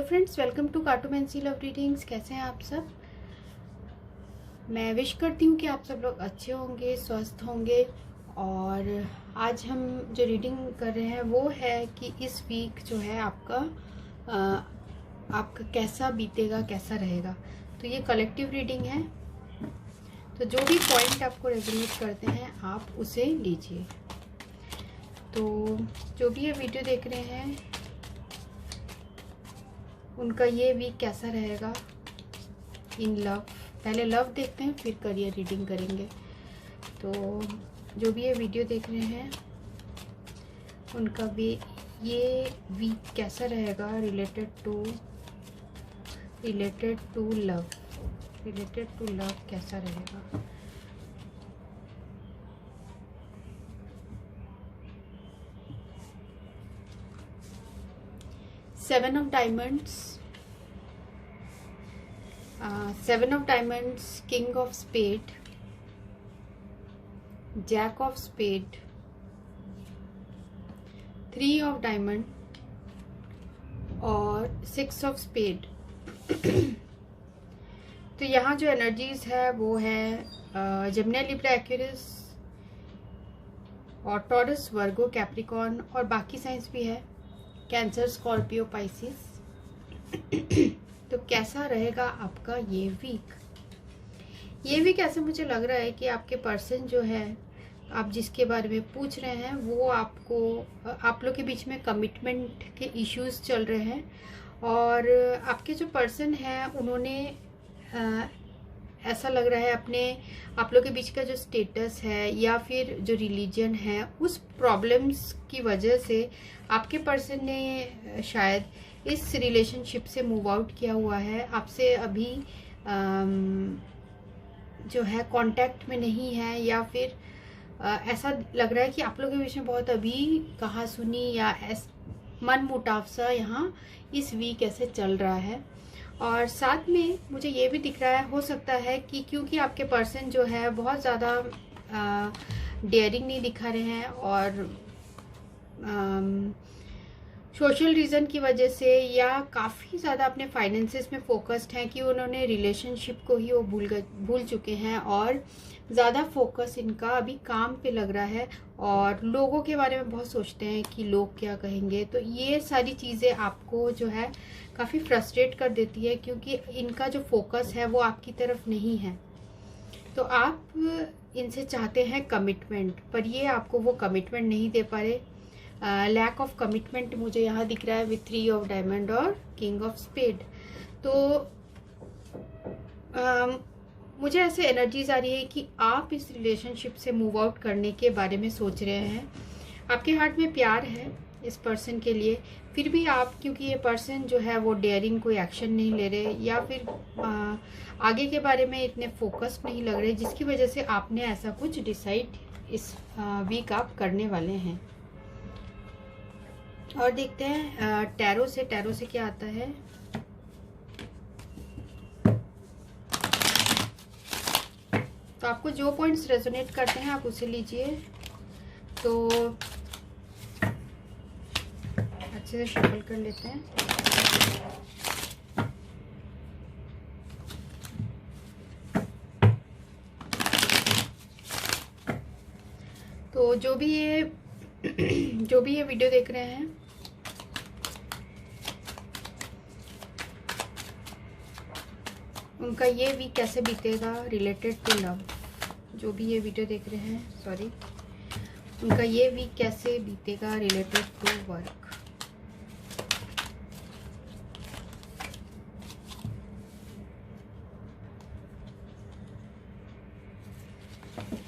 Friends, welcome to cartomancy love readings. कैसे हैं आप सब? मैं विश करती हूँ कि आप सब लोग अच्छे होंगे, स्वस्थ होंगे। और आज हम जो रीडिंग कर रहे हैं वो है कि इस वीक जो है आपका कैसा बीतेगा, कैसा रहेगा। तो ये कलेक्टिव रीडिंग है, तो जो भी पॉइंट आपको रेजोनेट करते हैं आप उसे लीजिए। तो जो भी ये वीडियो देख रहे हैं उनका ये वीक कैसा रहेगा इन लव। पहले लव देखते हैं, फिर करियर रीडिंग करेंगे। तो जो भी ये वीडियो देख रहे हैं उनका भी ये वीक कैसा रहेगा रिलेटेड टू लव कैसा रहेगा। Seven of diamonds, king of spade, jack of spade, three of diamond और सिक्स ऑफ स्पेड। तो यहाँ जो एनर्जीज है वो है जेमिनी, लिब्रा, एक्वेरियस और टॉरस, वर्गो, कैप्रिकॉर्न और बाकी साइंस भी है, कैंसर, स्कॉर्पियो, पाइसिस। तो कैसा रहेगा आपका ये वीक? ये वीक ऐसा मुझे लग रहा है कि आपके पर्सन जो है, आप जिसके बारे में पूछ रहे हैं, वो आप लोग के बीच में कमिटमेंट के इश्यूज चल रहे हैं। और आपके जो पर्सन है उन्होंने ऐसा लग रहा है आप लोग के बीच का जो स्टेटस है या फिर जो रिलीजन है, उस प्रॉब्लम्स की वजह से आपके पर्सन ने शायद इस रिलेशनशिप से मूव आउट किया हुआ है। आपसे अभी जो है कांटेक्ट में नहीं है, या फिर ऐसा लग रहा है कि आप लोगों के बीच में बहुत अभी कहा सुनी या मन मुटाव सा यहाँ इस वीक ऐसे चल रहा है। और साथ में मुझे ये भी दिख रहा है, हो सकता है कि क्योंकि आपके पर्सन जो है बहुत ज़्यादा डेयरिंग नहीं दिखा रहे हैं और सोशल रीज़न की वजह से, या काफ़ी ज़्यादा अपने फाइनेंसेस में फोकस्ड हैं कि उन्होंने रिलेशनशिप को ही वो भूल चुके हैं और ज़्यादा फोकस इनका अभी काम पे लग रहा है और लोगों के बारे में बहुत सोचते हैं कि लोग क्या कहेंगे। तो ये सारी चीज़ें आपको जो है काफ़ी फ्रस्ट्रेट कर देती है, क्योंकि इनका जो फोकस है वो आपकी तरफ नहीं है। तो आप इनसे चाहते हैं कमिटमेंट, पर ये आपको वो कमिटमेंट नहीं दे पा रहे। लैक ऑफ कमिटमेंट मुझे यहाँ दिख रहा है विथ थ्री ऑफ डायमंड और किंग ऑफ स्पेड। तो मुझे ऐसे एनर्जीज आ रही है कि आप इस रिलेशनशिप से मूव आउट करने के बारे में सोच रहे हैं। आपके हार्ट में प्यार है इस पर्सन के लिए, फिर भी आप, क्योंकि ये पर्सन जो है वो डेयरिंग कोई एक्शन नहीं ले रहे या फिर आगे के बारे में इतने फोकस्ड नहीं लग रहे, जिसकी वजह से आपने ऐसा कुछ डिसाइड इस वीक आप करने वाले हैं। और देखते हैं टैरो से क्या आता है। तो आपको जो पॉइंट्स रेजोनेट करते हैं आप उसे लीजिए। तो अच्छे से शफल कर लेते हैं। तो जो भी ये वीडियो देख रहे हैं उनका ये वीक कैसे बीतेगा रिलेटेड टू लव। जो भी ये वीडियो देख रहे हैं उनका ये वीक कैसे बीतेगा रिलेटेड टू वर्क।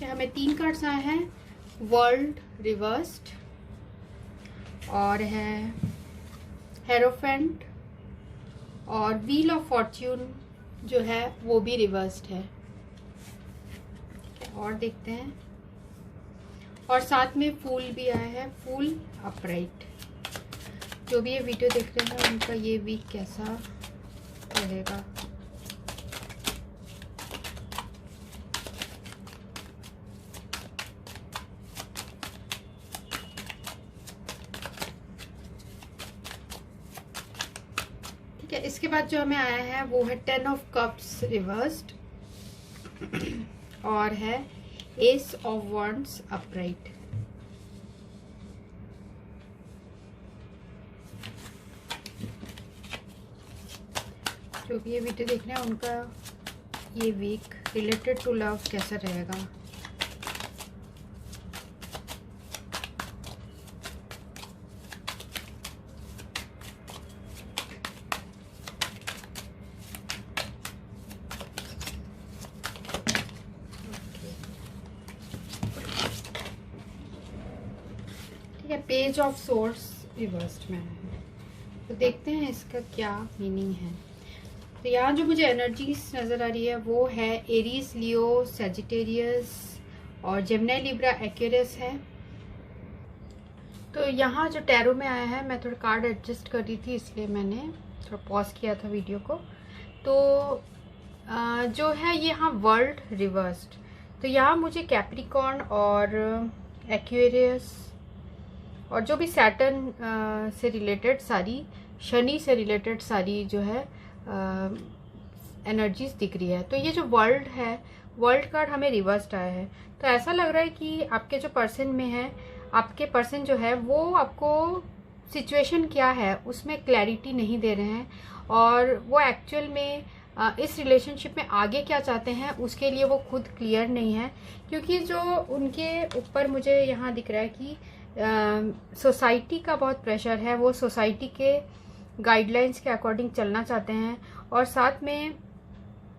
हमें 3 कार्ड्स आए हैं, वर्ल्ड रिवर्स्ड और है हेरोफेंट और व्हील ऑफ फॉर्च्यून जो है वो भी रिवर्स्ड है। और देखते हैं, और साथ में फूल भी आया है, फूल अपराइट। जो भी ये वीडियो देख रहे हैं उनका ये वीक कैसा रहेगा। है, इसके बाद जो हमें आया है वो है 10 ऑफ कप्स रिवर्स्ड और है एस ऑफ वॉन्ड्स अपराइट। जो भी ये वीडियो देख रहे हैं उनका ये वीक रिलेटेड टू लव कैसा रहेगा। पेज ऑफ सोर्स रिवर्स्ड में है, तो देखते हैं इसका क्या मीनिंग है। तो यहाँ जो मुझे एनर्जीज नज़र आ रही है वो है एरीज, लियो, सजिटेरियस और जेमिनी, लिब्रा, एक्वेरियस है। तो यहाँ जो टैरो में आया है, मैं थोड़ा कार्ड एडजस्ट कर रही थी इसलिए मैंने थोड़ा पॉज किया था वीडियो को। तो जो है ये यहाँ वर्ल्ड रिवर्स्ड, तो यहाँ मुझे कैप्रिकॉर्न और एक्वेरियस और जो भी सैटर्न से रिलेटेड सारी, शनि से रिलेटेड सारी जो है एनर्जीज दिख रही है। तो ये जो वर्ल्ड है, वर्ल्ड कार्ड हमें रिवर्स्ड आया है, तो ऐसा लग रहा है कि आपके जो पर्सन में है, आपके पर्सन जो है वो आपको सिचुएशन क्या है उसमें क्लैरिटी नहीं दे रहे हैं और वो एक्चुअल में इस रिलेशनशिप में आगे क्या चाहते हैं उसके लिए वो खुद क्लियर नहीं है। क्योंकि जो उनके ऊपर मुझे यहाँ दिख रहा है कि सोसाइटी का बहुत प्रेशर है, वो सोसाइटी के गाइडलाइंस के अकॉर्डिंग चलना चाहते हैं और साथ में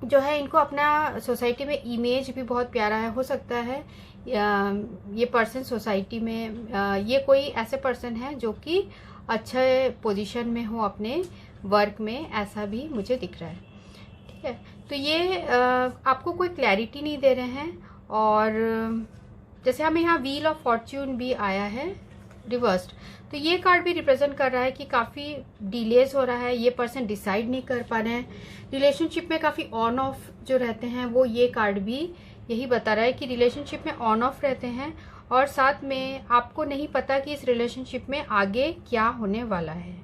जो है इनको अपना सोसाइटी में इमेज भी बहुत प्यारा है। हो सकता है ये पर्सन सोसाइटी में ये कोई ऐसे पर्सन है जो कि अच्छे पोजीशन में हो अपने वर्क में, ऐसा भी मुझे दिख रहा है। ठीक है, तो ये आपको कोई क्लैरिटी नहीं दे रहे हैं और जैसे हमें यहाँ व्हील ऑफ फॉर्च्यून भी आया है रिवर्स्ड, तो ये कार्ड भी रिप्रेजेंट कर रहा है कि काफ़ी डिलेज हो रहा है, ये पर्सन डिसाइड नहीं कर पा रहे हैं, रिलेशनशिप में काफ़ी ऑन ऑफ जो रहते हैं वो ये कार्ड भी यही बता रहा है कि रिलेशनशिप में ऑन ऑफ रहते हैं और साथ में आपको नहीं पता कि इस रिलेशनशिप में आगे क्या होने वाला है।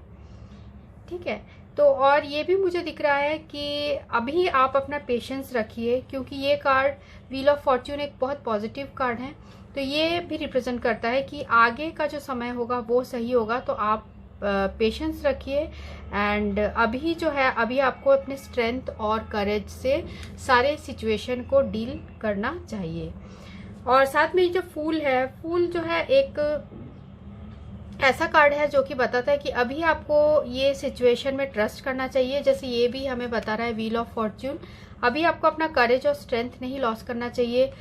ठीक है, तो और ये भी मुझे दिख रहा है कि अभी आप अपना पेशेंस रखिए, क्योंकि ये कार्ड व्हील ऑफ फॉर्च्यून एक बहुत पॉजिटिव कार्ड है, तो ये भी रिप्रेजेंट करता है कि आगे का जो समय होगा वो सही होगा। तो आप पेशेंस रखिए एंड अभी जो है, अभी आपको अपने स्ट्रेंथ और करेज से सारे सिचुएशन को डील करना चाहिए। और साथ में जो फूल है, फूल जो है एक ऐसा कार्ड है जो कि बताता है कि अभी आपको ये सिचुएशन में ट्रस्ट करना चाहिए। जैसे ये भी हमें बता रहा है व्हील ऑफ फॉर्च्यून, अभी आपको अपना करेज और स्ट्रेंथ नहीं लॉस करना चाहिए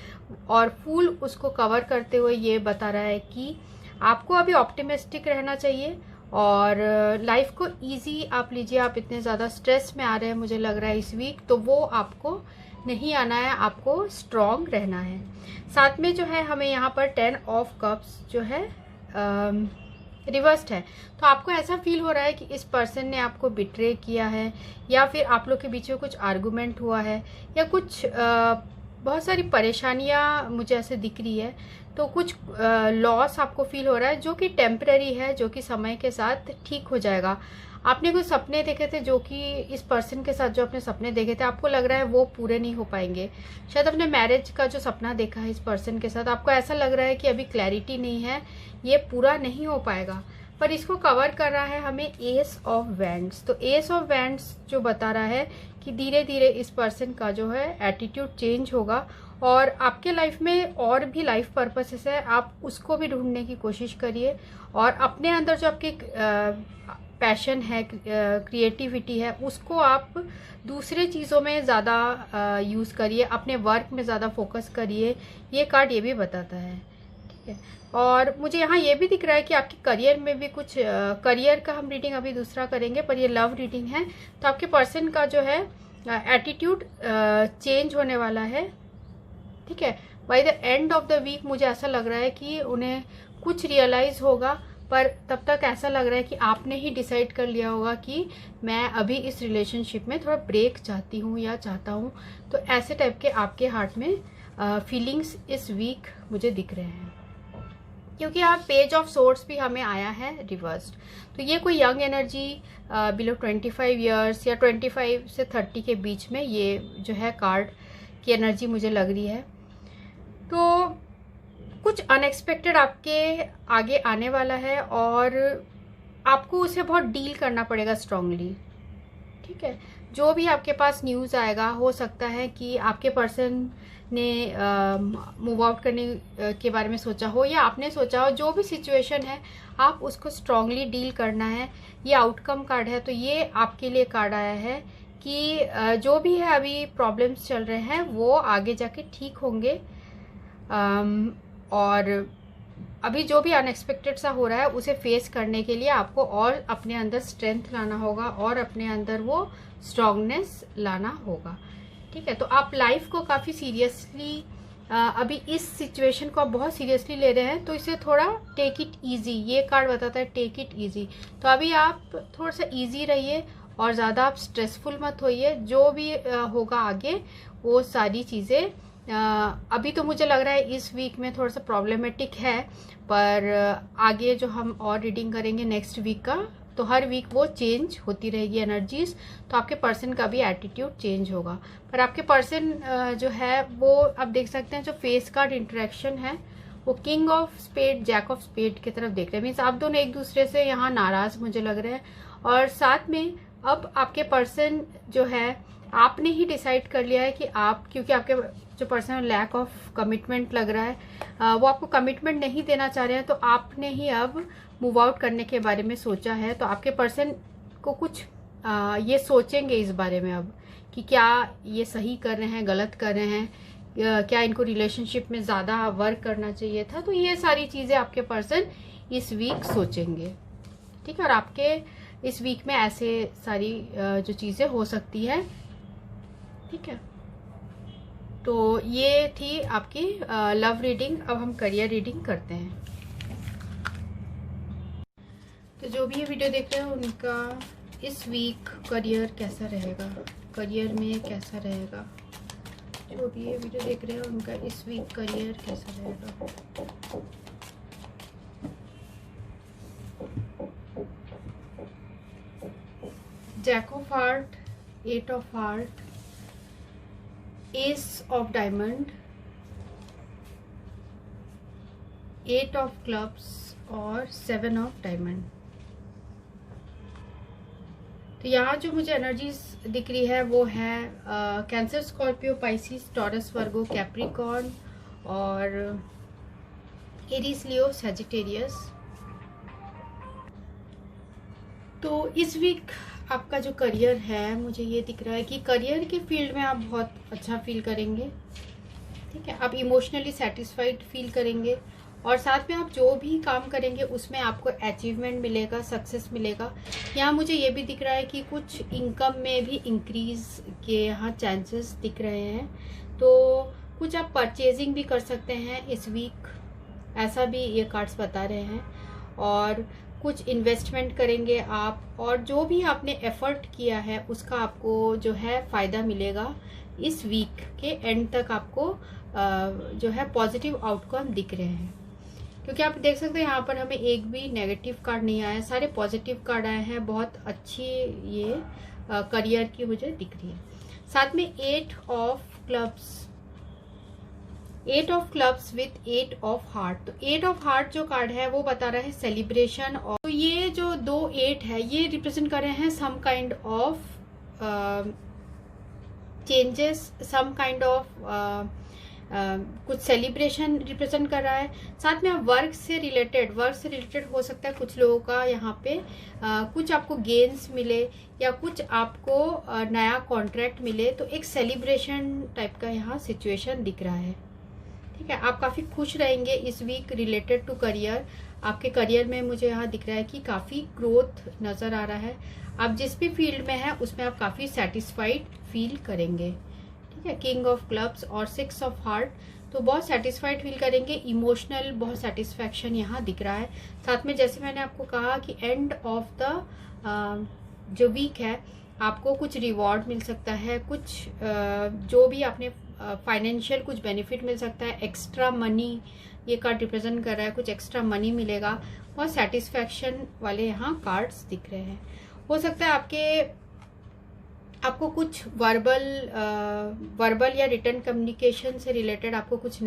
और फूल उसको कवर करते हुए ये बता रहा है कि आपको अभी ऑप्टिमिस्टिक रहना चाहिए और लाइफ को इजी आप लीजिए। आप इतने ज़्यादा स्ट्रेस में आ रहे हैं मुझे लग रहा है इस वीक, तो वो आपको नहीं आना है, आपको स्ट्रॉन्ग रहना है। साथ में जो है हमें यहाँ पर 10 ऑफ कप्स जो है रिवर्स्ड है, तो आपको ऐसा फील हो रहा है कि इस पर्सन ने आपको बिट्रे किया है या फिर आप लोग के बीच में कुछ आर्गुमेंट हुआ है या कुछ बहुत सारी परेशानियां मुझे ऐसे दिख रही है। तो कुछ लॉस आपको फील हो रहा है जो कि टेम्पररी है, जो कि समय के साथ ठीक हो जाएगा। आपने कुछ सपने देखे थे जो कि इस पर्सन के साथ जो आपने सपने देखे थे आपको लग रहा है वो पूरे नहीं हो पाएंगे। शायद अपने मैरिज का जो सपना देखा है इस पर्सन के साथ, आपको ऐसा लग रहा है कि अभी क्लैरिटी नहीं है, ये पूरा नहीं हो पाएगा। पर इसको कवर कर रहा है हमें एस ऑफ वैंड्स। तो एस ऑफ वैंड्स जो बता रहा है कि धीरे धीरे इस पर्सन का जो है एटीट्यूड चेंज होगा और आपके लाइफ में और भी लाइफ पर्पसेस है, आप उसको भी ढूंढने की कोशिश करिए और अपने अंदर जो आपके पैशन है, क्रिएटिविटी है, उसको आप दूसरे चीज़ों में ज़्यादा यूज़ करिए, अपने वर्क में ज़्यादा फोकस करिए। ये कार्ड ये भी बताता है। ठीक है, और मुझे यहाँ ये भी दिख रहा है कि आपके करियर में भी कुछ करियर का हम रीडिंग अभी दूसरा करेंगे, पर ये लव रीडिंग है। तो आपके पर्सन का जो है एटीट्यूड चेंज होने वाला है। ठीक है, by the end of the week मुझे ऐसा लग रहा है कि उन्हें कुछ रियलाइज होगा, पर तब तक ऐसा लग रहा है कि आपने ही डिसाइड कर लिया होगा कि मैं अभी इस रिलेशनशिप में थोड़ा ब्रेक चाहती हूँ या चाहता हूँ। तो ऐसे टाइप के आपके हार्ट में फीलिंग्स इस वीक मुझे दिख रहे हैं। क्योंकि यहाँ पेज ऑफ सोर्ड्स भी हमें आया है रिवर्स्ड। तो ये कोई यंग एनर्जी बिलो 25 ईयर्स या 25 से 30 के बीच में ये जो है कार्ड की एनर्जी मुझे लग रही है। तो कुछ अनएक्सपेक्टेड आपके आगे आने वाला है और आपको उसे बहुत डील करना पड़ेगा स्ट्रांगली, ठीक है। जो भी आपके पास न्यूज़ आएगा, हो सकता है कि आपके पर्सन ने मूव आउट करने के बारे में सोचा हो या आपने सोचा हो, जो भी सिचुएशन है आप उसको स्ट्रांगली डील करना है। ये आउटकम कार्ड है, तो ये आपके लिए कार्ड आया है कि जो भी है अभी प्रॉब्लम्स चल रहे हैं वो आगे जाके ठीक होंगे। और अभी जो भी अनएक्सपेक्टेड सा हो रहा है उसे फेस करने के लिए आपको और अपने अंदर स्ट्रेंथ लाना होगा और अपने अंदर वो स्ट्रांगनेस लाना होगा, ठीक है। तो आप लाइफ को काफ़ी सीरियसली अभी इस सिचुएशन को आप बहुत सीरियसली ले रहे हैं, तो इसे थोड़ा टेक इट इजी, ये कार्ड बताता है टेक इट इजी। तो अभी आप थोड़ा सा इजी रहिए और ज़्यादा आप स्ट्रेसफुल मत होइए। जो भी होगा आगे वो सारी चीज़ें अभी तो मुझे लग रहा है इस वीक में थोड़ा सा प्रॉब्लमेटिक है, पर आगे जो हम और रीडिंग करेंगे नेक्स्ट वीक का, तो हर वीक वो चेंज होती रहेगी एनर्जीज। तो आपके पर्सन का भी एटीट्यूड चेंज होगा। पर आपके पर्सन जो है वो आप देख सकते हैं, जो फेस कार्ड इंटरेक्शन है वो king of spade jack of spade की तरफ देख रहे हैं। मीन्स आप दोनों एक दूसरे से यहाँ नाराज मुझे लग रहे हैं। और साथ में अब आपके पर्सन जो है, आपने ही डिसाइड कर लिया है कि आप, क्योंकि आपके जो पर्सन लैक ऑफ कमिटमेंट लग रहा है, वो आपको कमिटमेंट नहीं देना चाह रहे हैं, तो आपने ही अब मूव आउट करने के बारे में सोचा है। तो आपके पर्सन को कुछ ये सोचेंगे इस बारे में अब कि क्या ये सही कर रहे हैं, गलत कर रहे हैं, क्या इनको रिलेशनशिप में ज़्यादा वर्क करना चाहिए था। तो ये सारी चीज़ें आपके पर्सन इस वीक सोचेंगे, ठीक है। और आपके इस वीक में ऐसे सारी जो चीज़ें हो सकती है, ठीक है। तो ये थी आपकी लव रीडिंग। अब हम करियर रीडिंग करते हैं। तो जो भी ये वीडियो देख रहे हैं उनका इस वीक करियर कैसा रहेगा, करियर में कैसा रहेगा। जो भी ये वीडियो देख रहे हैं उनका इस वीक करियर कैसा रहेगा। Jack of heart, 8 of heart, ace of diamond, 8 of clubs और 7 ऑफ डायमंड। तो यहाँ जो मुझे एनर्जीज दिख रही है वो है cancer, Scorpio, Pisces, taurus, Virgo, Capricorn और एरीज, लियो, सैजिटेरियस। तो इस वीक आपका जो करियर है, मुझे ये दिख रहा है कि करियर के फील्ड में आप बहुत अच्छा फील करेंगे, ठीक है। आप इमोशनली सेटिस्फाइड फील करेंगे और साथ में आप जो भी काम करेंगे उसमें आपको अचीवमेंट मिलेगा, सक्सेस मिलेगा। यहाँ मुझे ये भी दिख रहा है कि कुछ इनकम में भी इंक्रीज के यहाँ चांसेस दिख रहे हैं। तो कुछ आप परचेजिंग भी कर सकते हैं इस वीक, ऐसा भी ये कार्ड्स बता रहे हैं। और कुछ इन्वेस्टमेंट करेंगे आप, और जो भी आपने एफर्ट किया है उसका आपको जो है फ़ायदा मिलेगा। इस वीक के एंड तक आपको जो है पॉजिटिव आउटकम दिख रहे हैं, क्योंकि आप देख सकते हैं यहाँ पर हमें एक भी नेगेटिव कार्ड नहीं आया, सारे पॉजिटिव कार्ड आए हैं। बहुत अच्छी ये करियर की मुझे दिख रही है। साथ में 8 of clubs, 8 of clubs with 8 of heart. तो 8 ऑफ हार्ट जो कार्ड है वो बता रहा है सेलिब्रेशन। और तो ये जो 2 8 है ये रिप्रेजेंट कर रहे हैं some kind of changes, some kind of कुछ सेलिब्रेशन रिप्रेजेंट कर रहा है। साथ में आप वर्क से रिलेटेड हो सकता है कुछ लोगों का यहाँ पे कुछ आपको गेन्स मिले या कुछ आपको नया कॉन्ट्रैक्ट मिले, तो एक सेलिब्रेशन टाइप का यहाँ सिचुएशन दिख रहा है, ठीक है। आप काफ़ी खुश रहेंगे इस वीक रिलेटेड टू करियर। आपके करियर में मुझे यहाँ दिख रहा है कि काफ़ी ग्रोथ नज़र आ रहा है। आप जिस भी फील्ड में हैं उसमें आप काफ़ी सेटिस्फाइड फील करेंगे, ठीक है। किंग ऑफ क्लब्स और 6 ऑफ हार्ट, तो बहुत सेटिस्फाइड फील करेंगे, इमोशनल बहुत सेटिस्फैक्शन यहाँ दिख रहा है। साथ में जैसे मैंने आपको कहा कि एंड ऑफ द जो वीक है आपको कुछ रिवॉर्ड मिल सकता है, कुछ जो भी आपने फाइनेंशियल कुछ बेनिफिट मिल सकता है, एक्स्ट्रा मनी ये कार्ड रिप्रेजेंट कर रहा है, कुछ एक्स्ट्रा मनी मिलेगा। बहुत सेटिस्फैक्शन वाले यहाँ कार्ड्स दिख रहे हैं। हो सकता है आपको कुछ वर्बल या रिटर्न कम्युनिकेशन से रिलेटेड आपको कुछ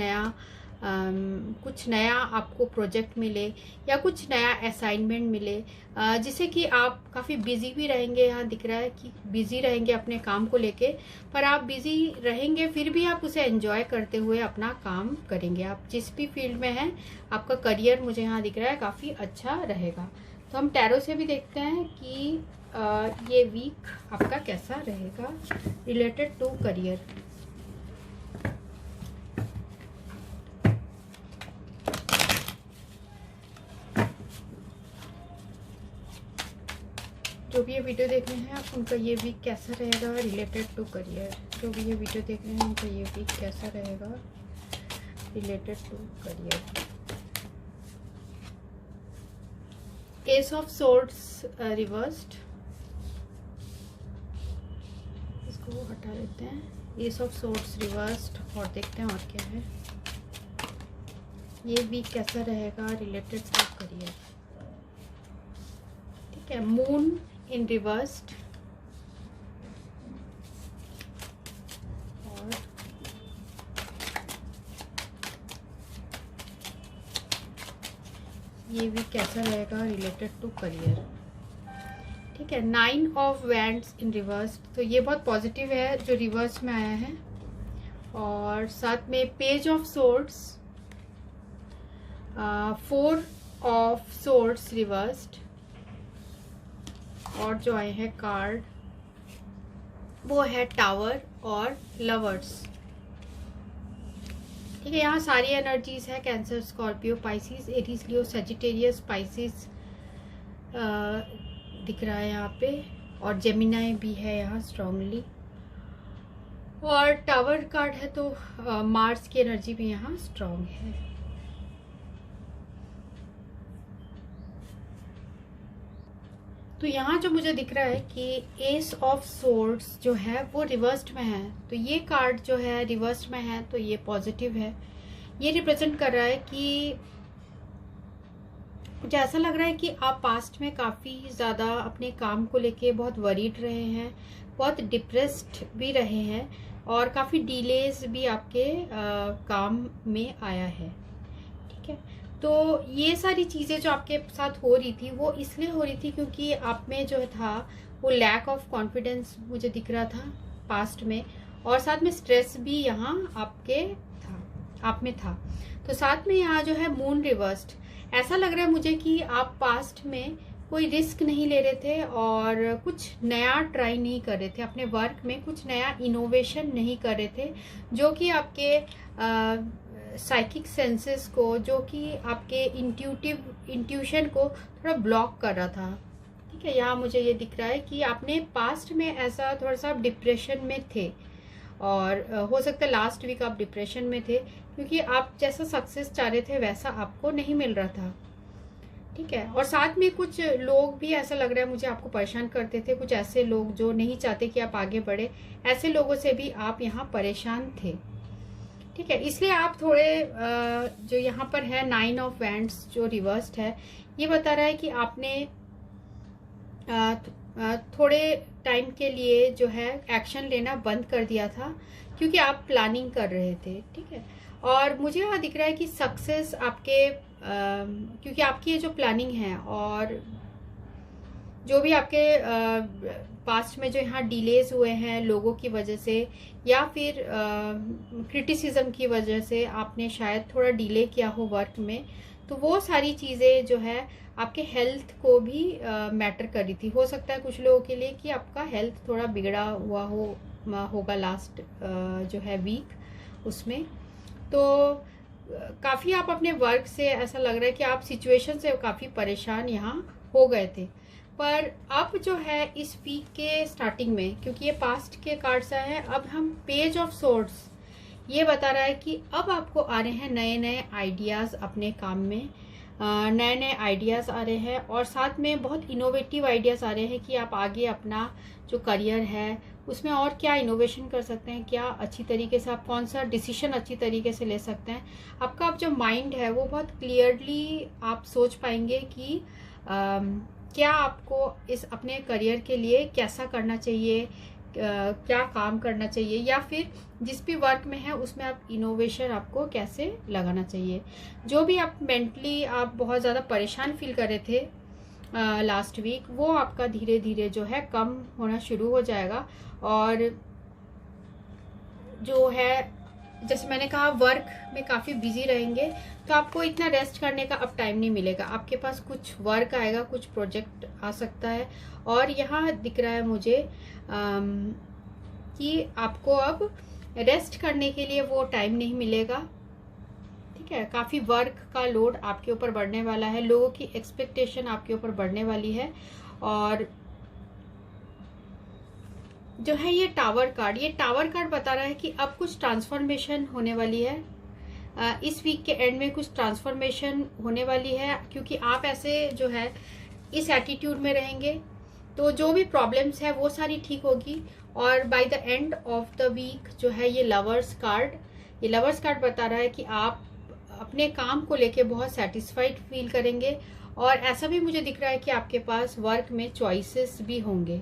नया आपको प्रोजेक्ट मिले या कुछ नया असाइनमेंट मिले, जिससे कि आप काफ़ी बिजी भी रहेंगे। यहाँ दिख रहा है कि बिजी रहेंगे अपने काम को लेके, पर आप बिजी रहेंगे फिर भी आप उसे एंजॉय करते हुए अपना काम करेंगे। आप जिस भी फील्ड में हैं, आपका करियर मुझे यहाँ दिख रहा है काफ़ी अच्छा रहेगा। तो हम टैरो से भी देखते हैं कि ये वीक आपका कैसा रहेगा रिलेटेड टू करियर। जो भी ये वीडियो देख रहे हैं आप, उनका ये वीक कैसा रहेगा रिलेटेड टू करियर। जो भी ये वीडियो देख रहे हैं उनका ये वीक कैसा रहेगा related to career. Ace of swords reversed, इसको हटा देते हैं। एस ऑफ सोर्ड्स रिवर्स्ड, और देखते हैं और क्या है। ये वीक कैसा रहेगा रिलेटेड टू करियर। ठीक है, मून इन रिवर्स्ड, और ये भी कैसा रहेगा रिलेटेड टू करियर। ठीक है, 9 ऑफ वैंड्स इन रिवर्स, तो ये बहुत पॉजिटिव है जो रिवर्स में आया है। और साथ में page of swords, 4 of swords reversed, और जो आए हैं कार्ड वो है टावर और लवर्स। ठीक है, यहाँ सारी एनर्जीज है कैंसर, स्कॉर्पियो, पाइसिस, एरीज, लियो, सजिटेरियस, पाइसिस दिख रहा है यहाँ पे, और जेमिनाई भी है यहाँ स्ट्रांगली। और टावर कार्ड है तो मार्स की एनर्जी भी यहाँ स्ट्रांग है। तो यहाँ जो मुझे दिख रहा है कि एस ऑफ सोर्ड्स जो है वो रिवर्स्ड में है, तो ये कार्ड जो है रिवर्स्ड में है, तो ये पॉजिटिव है। ये रिप्रेजेंट कर रहा है कि मुझे ऐसा लग रहा है कि आप पास्ट में काफ़ी ज़्यादा अपने काम को लेके बहुत वरीड रहे हैं, बहुत डिप्रेस्ड भी रहे हैं, और काफ़ी डिलेज भी आपके काम में आया है। ठीक है, तो ये सारी चीज़ें जो आपके साथ हो रही थी वो इसलिए हो रही थी क्योंकि आप में जो था वो लैक ऑफ कॉन्फिडेंस मुझे दिख रहा था पास्ट में, और साथ में स्ट्रेस भी यहाँ आप में था। तो साथ में यहाँ जो है मून रिवर्स्ड, ऐसा लग रहा है मुझे कि आप पास्ट में कोई रिस्क नहीं ले रहे थे और कुछ नया ट्राई नहीं कर रहे थे, अपने वर्क में कुछ नया इनोवेशन नहीं कर रहे थे, जो कि आपके साइकिक सेंसेस को, जो कि आपके इंट्यूशन को थोड़ा ब्लॉक कर रहा था। ठीक है, यहाँ मुझे ये दिख रहा है कि आपने पास्ट में ऐसा थोड़ा सा डिप्रेशन में थे, और हो सकता है लास्ट वीक आप डिप्रेशन में थे क्योंकि आप जैसा सक्सेस चाह रहे थे वैसा आपको नहीं मिल रहा था। ठीक है, और साथ में कुछ लोग भी ऐसा लग रहा है मुझे आपको परेशान करते थे, कुछ ऐसे लोग जो नहीं चाहते कि आप आगे बढ़े, ऐसे लोगों से भी आप यहाँ परेशान थे। ठीक है, इसलिए आप थोड़े जो यहाँ पर है 9 ऑफ वैंड्स जो रिवर्स्ड है, ये बता रहा है कि आपने थोड़े टाइम के लिए जो है एक्शन लेना बंद कर दिया था क्योंकि आप प्लानिंग कर रहे थे। ठीक है, और मुझे यहाँ दिख रहा है कि सक्सेस आपके क्योंकि आपकी ये जो प्लानिंग है और जो भी आपके पास्ट में जो यहाँ डिलेज हुए हैं लोगों की वजह से या फिर क्रिटिसिज्म की वजह से आपने शायद थोड़ा डिले किया हो वर्क में, तो वो सारी चीज़ें जो है आपके हेल्थ को भी मैटर कर रही थी। हो सकता है कुछ लोगों के लिए कि आपका हेल्थ थोड़ा बिगड़ा हुआ होगा लास्ट जो है वीक उसमें। तो काफ़ी आप अपने वर्क से ऐसा लग रहा है कि आप सिचुएशन से काफ़ी परेशान यहाँ हो गए थे, पर अब जो है इस वीक के स्टार्टिंग में, क्योंकि ये पास्ट के कार्ड्स आए हैं, अब हम पेज ऑफ सोर्ड्स ये बता रहा है कि अब आपको आ रहे हैं नए नए आइडियाज़ अपने काम में, नए नए आइडियाज़ आ रहे हैं और साथ में बहुत इनोवेटिव आइडियाज़ आ रहे हैं कि आप आगे अपना जो करियर है उसमें और क्या इनोवेशन कर सकते हैं, क्या अच्छी तरीके से आप कौन सा डिसीजन अच्छी तरीके से ले सकते हैं। आपका अब जो माइंड है वो बहुत क्लियरली आप सोच पाएंगे कि क्या आपको इस अपने करियर के लिए कैसा करना चाहिए, क्या काम करना चाहिए, या फिर जिस भी वर्क में है उसमें आप इनोवेशन आपको कैसे लगाना चाहिए। जो भी आप मेंटली आप बहुत ज़्यादा परेशान फील कर रहे थे लास्ट वीक, वो आपका धीरे धीरे जो है कम होना शुरू हो जाएगा। और जो है जैसे मैंने कहा वर्क में काफ़ी बिजी रहेंगे तो आपको इतना रेस्ट करने का अब टाइम नहीं मिलेगा। आपके पास कुछ वर्क आएगा, कुछ प्रोजेक्ट आ सकता है और यहाँ दिख रहा है मुझे कि आपको अब रेस्ट करने के लिए वो टाइम नहीं मिलेगा। ठीक है, काफ़ी वर्क का लोड आपके ऊपर बढ़ने वाला है, लोगों की एक्सपेक्टेशन आपके ऊपर बढ़ने वाली है। और जो है ये टावर कार्ड बता रहा है कि अब कुछ ट्रांसफॉर्मेशन होने वाली है। इस वीक के एंड में कुछ ट्रांसफॉर्मेशन होने वाली है, क्योंकि आप ऐसे जो है इस एटीट्यूड में रहेंगे तो जो भी प्रॉब्लम्स है वो सारी ठीक होगी। और by the end of the week जो है ये लवर्स कार्ड बता रहा है कि आप अपने काम को लेके बहुत सेटिस्फाइड फील करेंगे। और ऐसा भी मुझे दिख रहा है कि आपके पास वर्क में चॉइसेस भी होंगे।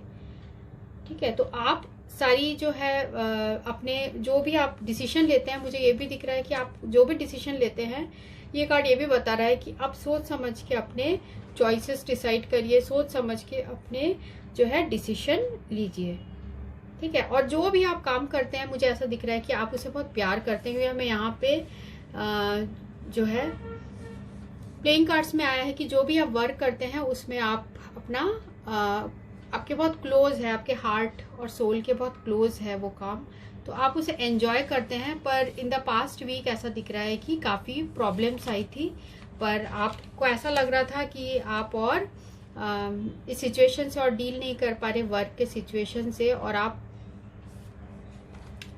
ठीक है, तो आप सारी जो है अपने जो भी आप डिसीजन लेते हैं, मुझे ये भी दिख रहा है कि आप जो भी डिसीजन लेते हैं, ये कार्ड ये भी बता रहा है कि आप सोच समझ के अपने चॉइसेस डिसाइड करिए, सोच समझ के अपने जो है डिसीजन लीजिए। ठीक है, और जो भी आप काम करते हैं मुझे ऐसा दिख रहा है कि आप उसे बहुत प्यार करते हैं। मैं यहाँ पे जो है प्लेइंग कार्ड्स में आया है कि जो भी आप वर्क करते हैं उसमें आप अपना आपके बहुत क्लोज है, आपके हार्ट और सोल के बहुत क्लोज है वो काम, तो आप उसे एंजॉय करते हैं। पर इन द पास्ट वीक ऐसा दिख रहा है कि काफ़ी प्रॉब्लम्स आई थी, पर आपको ऐसा लग रहा था कि आप और इस सिचुएशन से और डील नहीं कर पा रहे वर्क के सिचुएशन से, और आप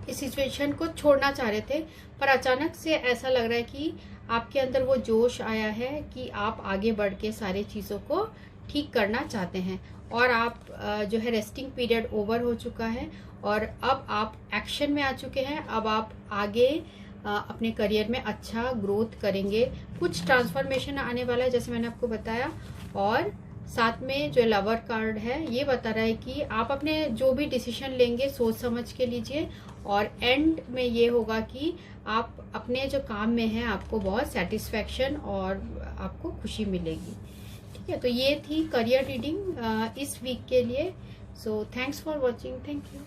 इस सिचुएशन को छोड़ना चाह रहे थे। पर अचानक से ऐसा लग रहा है कि आपके अंदर वो जोश आया है कि आप आगे बढ़ के सारी चीज़ों को ठीक करना चाहते हैं। और आप जो है रेस्टिंग पीरियड ओवर हो चुका है और अब आप एक्शन में आ चुके हैं। अब आप आगे अपने करियर में अच्छा ग्रोथ करेंगे। कुछ ट्रांसफॉर्मेशन आने वाला है जैसे मैंने आपको बताया। और साथ में जो लवर कार्ड है ये बता रहा है कि आप अपने जो भी डिसीजन लेंगे सोच समझ के लीजिए, और एंड में ये होगा कि आप अपने जो काम में हैं आपको बहुत सेटिस्फैक्शन और आपको खुशी मिलेगी। ठीक है, तो ये थी करियर रीडिंग इस वीक के लिए। So thanks for watching, thank you.